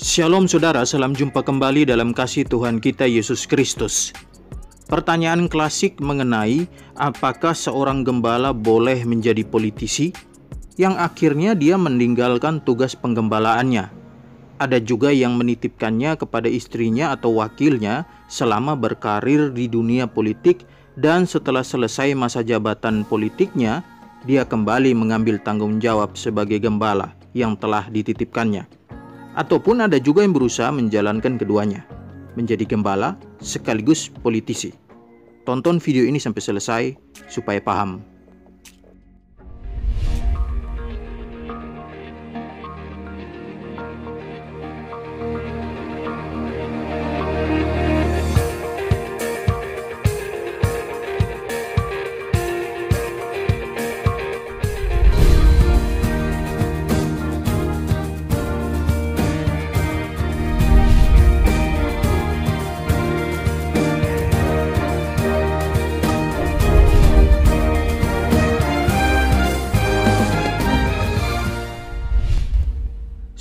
Shalom saudara, salam jumpa kembali dalam kasih Tuhan kita Yesus Kristus. Pertanyaan klasik mengenai apakah seorang gembala boleh menjadi politisi, yang akhirnya dia meninggalkan tugas penggembalaannya. Ada juga yang menitipkannya kepada istrinya atau wakilnya selama berkarir di dunia politik, dan setelah selesai masa jabatan politiknya, dia kembali mengambil tanggung jawab sebagai gembala yang telah dititipkannya. Ataupun ada juga yang berusaha menjalankan keduanya, menjadi gembala sekaligus politisi. Tonton video ini sampai selesai supaya paham.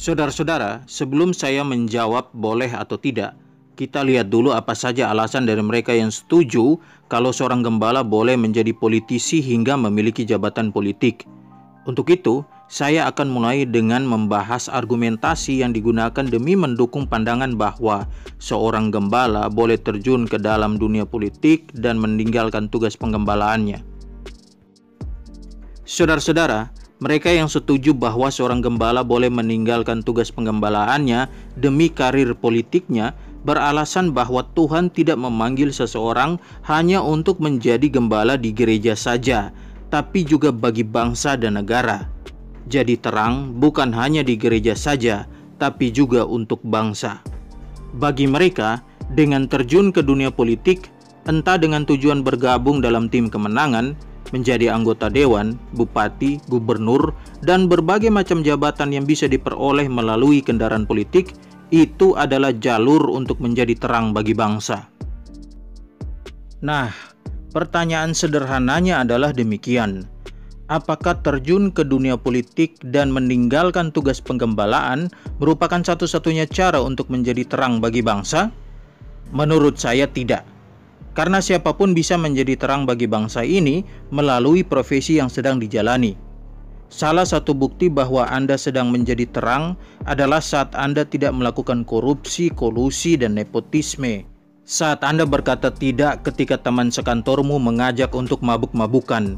Saudara-saudara, sebelum saya menjawab boleh atau tidak, kita lihat dulu apa saja alasan dari mereka yang setuju kalau seorang gembala boleh menjadi politisi hingga memiliki jabatan politik. Untuk itu, saya akan mulai dengan membahas argumentasi yang digunakan demi mendukung pandangan bahwa seorang gembala boleh terjun ke dalam dunia politik dan meninggalkan tugas penggembalaannya. Saudara-saudara, mereka yang setuju bahwa seorang gembala boleh meninggalkan tugas penggembalaannya demi karir politiknya beralasan bahwa Tuhan tidak memanggil seseorang hanya untuk menjadi gembala di gereja saja, tapi juga bagi bangsa dan negara. Jadi terang bukan hanya di gereja saja, tapi juga untuk bangsa. Bagi mereka, dengan terjun ke dunia politik, entah dengan tujuan bergabung dalam tim kemenangan, menjadi anggota dewan, bupati, gubernur, dan berbagai macam jabatan yang bisa diperoleh melalui kendaraan politik, itu adalah jalur untuk menjadi terang bagi bangsa. Nah, pertanyaan sederhananya adalah demikian. Apakah terjun ke dunia politik dan meninggalkan tugas penggembalaan merupakan satu-satunya cara untuk menjadi terang bagi bangsa? Menurut saya tidak. Karena siapapun bisa menjadi terang bagi bangsa ini melalui profesi yang sedang dijalani. Salah satu bukti bahwa Anda sedang menjadi terang adalah saat Anda tidak melakukan korupsi, kolusi, dan nepotisme. Saat Anda berkata tidak ketika teman sekantormu mengajak untuk mabuk-mabukan.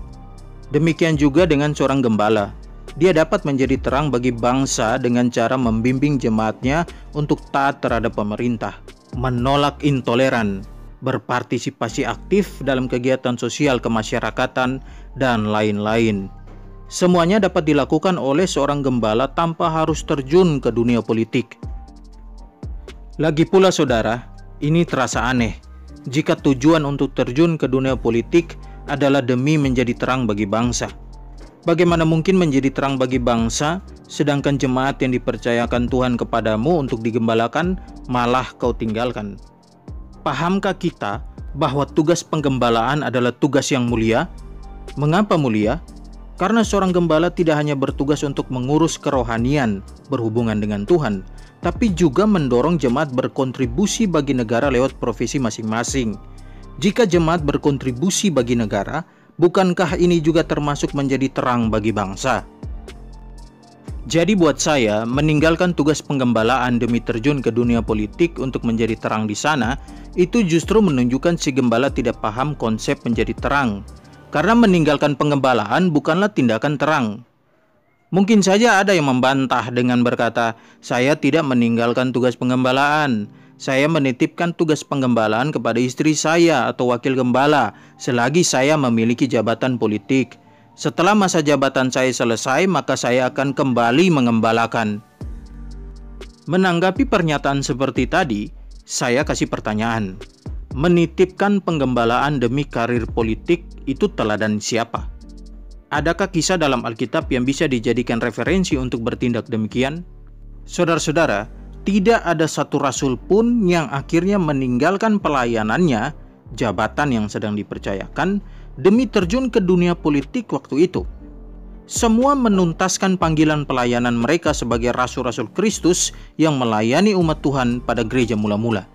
Demikian juga dengan seorang gembala. Dia dapat menjadi terang bagi bangsa dengan cara membimbing jemaatnya untuk taat terhadap pemerintah, menolak intoleran, berpartisipasi aktif dalam kegiatan sosial kemasyarakatan, dan lain-lain. Semuanya dapat dilakukan oleh seorang gembala tanpa harus terjun ke dunia politik. Lagi pula saudara, ini terasa aneh jika tujuan untuk terjun ke dunia politik adalah demi menjadi terang bagi bangsa. Bagaimana mungkin menjadi terang bagi bangsa, sedangkan jemaat yang dipercayakan Tuhan kepadamu untuk digembalakan malah kau tinggalkan? Pahamkah kita bahwa tugas penggembalaan adalah tugas yang mulia? Mengapa mulia? Karena seorang gembala tidak hanya bertugas untuk mengurus kerohanian berhubungan dengan Tuhan, tapi juga mendorong jemaat berkontribusi bagi negara lewat profesi masing-masing. Jika jemaat berkontribusi bagi negara, bukankah ini juga termasuk menjadi terang bagi bangsa? Jadi buat saya, meninggalkan tugas penggembalaan demi terjun ke dunia politik untuk menjadi terang di sana, itu justru menunjukkan si gembala tidak paham konsep menjadi terang. Karena meninggalkan penggembalaan bukanlah tindakan terang. Mungkin saja ada yang membantah dengan berkata, saya tidak meninggalkan tugas penggembalaan. Saya menitipkan tugas penggembalaan kepada istri saya atau wakil gembala, selagi saya memiliki jabatan politik. Setelah masa jabatan saya selesai, maka saya akan kembali mengembalakan. Menanggapi pernyataan seperti tadi, saya kasih pertanyaan. Menitipkan penggembalaan demi karir politik itu teladan siapa? Adakah kisah dalam Alkitab yang bisa dijadikan referensi untuk bertindak demikian? Saudara-saudara, tidak ada satu rasul pun yang akhirnya meninggalkan pelayanannya, jabatan yang sedang dipercayakan, demi terjun ke dunia politik waktu itu. Semua menuntaskan panggilan pelayanan mereka sebagai rasul-rasul Kristus yang melayani umat Tuhan pada gereja mula-mula.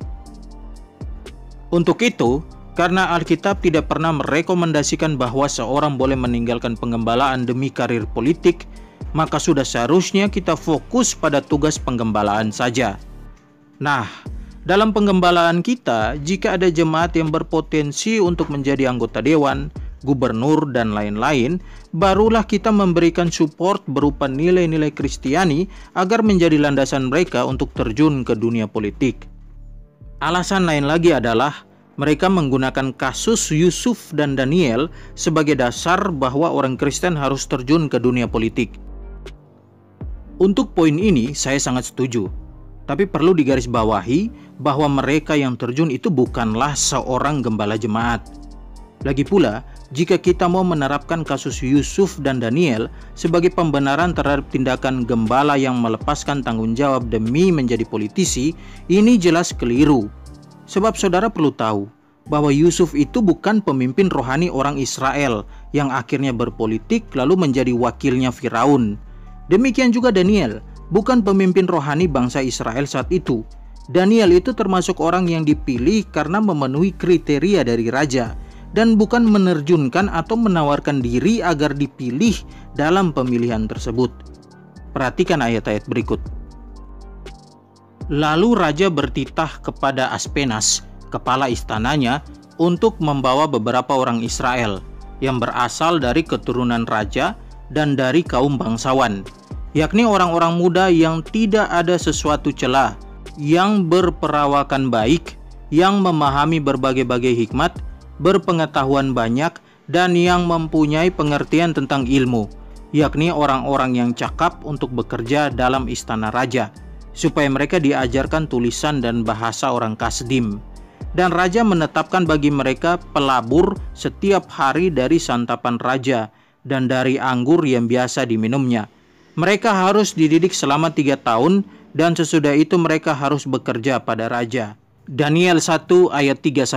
Untuk itu, karena Alkitab tidak pernah merekomendasikan bahwa seorang boleh meninggalkan penggembalaan demi karir politik, maka sudah seharusnya kita fokus pada tugas penggembalaan saja. Nah, dalam penggembalaan kita, jika ada jemaat yang berpotensi untuk menjadi anggota dewan, gubernur, dan lain-lain, barulah kita memberikan support berupa nilai-nilai Kristiani agar menjadi landasan mereka untuk terjun ke dunia politik. Alasan lain lagi adalah mereka menggunakan kasus Yusuf dan Daniel sebagai dasar bahwa orang Kristen harus terjun ke dunia politik. Untuk poin ini saya sangat setuju, tapi perlu digarisbawahi bahwa mereka yang terjun itu bukanlah seorang gembala jemaat. Lagi pula, jika kita mau menerapkan kasus Yusuf dan Daniel sebagai pembenaran terhadap tindakan gembala yang melepaskan tanggung jawab demi menjadi politisi, ini jelas keliru. Sebab saudara perlu tahu bahwa Yusuf itu bukan pemimpin rohani orang Israel yang akhirnya berpolitik lalu menjadi wakilnya Firaun. Demikian juga Daniel, bukan pemimpin rohani bangsa Israel saat itu. Daniel itu termasuk orang yang dipilih karena memenuhi kriteria dari raja, dan bukan menerjunkan atau menawarkan diri agar dipilih dalam pemilihan tersebut. Perhatikan ayat-ayat berikut. Lalu raja bertitah kepada Aspenas, kepala istananya, untuk membawa beberapa orang Israel yang berasal dari keturunan raja dan dari kaum bangsawan, yakni orang-orang muda yang tidak ada sesuatu celah, yang berperawakan baik, yang memahami berbagai-bagai hikmat, berpengetahuan banyak, dan yang mempunyai pengertian tentang ilmu, yakni orang-orang yang cakap untuk bekerja dalam istana raja, supaya mereka diajarkan tulisan dan bahasa orang Kasdim. Dan raja menetapkan bagi mereka pelabur setiap hari dari santapan raja dan dari anggur yang biasa diminumnya. Mereka harus dididik selama 3 tahun dan sesudah itu mereka harus bekerja pada raja. Daniel 1 ayat 3-5.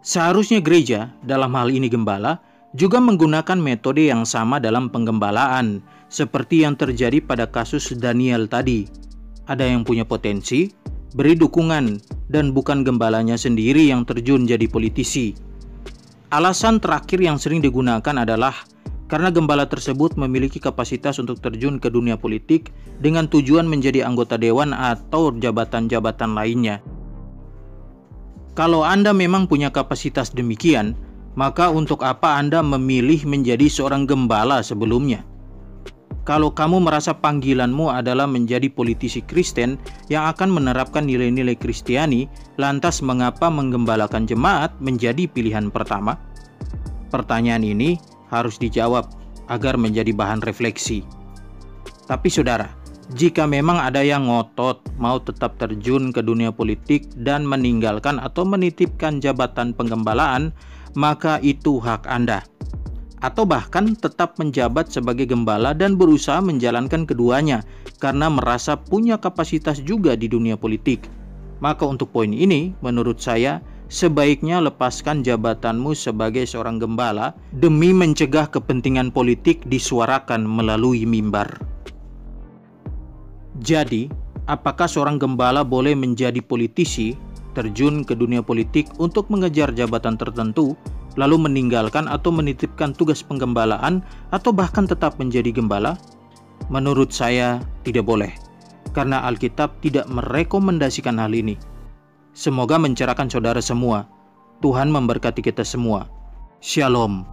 Seharusnya gereja, dalam hal ini gembala, juga menggunakan metode yang sama dalam penggembalaan, seperti yang terjadi pada kasus Daniel tadi. Ada yang punya potensi, beri dukungan, dan bukan gembalanya sendiri yang terjun jadi politisi. Alasan terakhir yang sering digunakan adalah karena gembala tersebut memiliki kapasitas untuk terjun ke dunia politik dengan tujuan menjadi anggota dewan atau jabatan-jabatan lainnya. Kalau Anda memang punya kapasitas demikian, maka untuk apa Anda memilih menjadi seorang gembala sebelumnya? Kalau kamu merasa panggilanmu adalah menjadi politisi Kristen yang akan menerapkan nilai-nilai Kristiani, lantas mengapa menggembalakan jemaat menjadi pilihan pertama? Pertanyaan ini harus dijawab agar menjadi bahan refleksi. Tapi saudara, jika memang ada yang ngotot mau tetap terjun ke dunia politik dan meninggalkan atau menitipkan jabatan penggembalaan, maka itu hak Anda. Atau bahkan tetap menjabat sebagai gembala dan berusaha menjalankan keduanya karena merasa punya kapasitas juga di dunia politik. Maka untuk poin ini, menurut saya, sebaiknya lepaskan jabatanmu sebagai seorang gembala demi mencegah kepentingan politik disuarakan melalui mimbar. Jadi, apakah seorang gembala boleh menjadi politisi, terjun ke dunia politik untuk mengejar jabatan tertentu, lalu meninggalkan atau menitipkan tugas penggembalaan, atau bahkan tetap menjadi gembala? Menurut saya, tidak boleh, karena Alkitab tidak merekomendasikan hal ini. Semoga mencerahkan saudara semua. Tuhan memberkati kita semua. Shalom.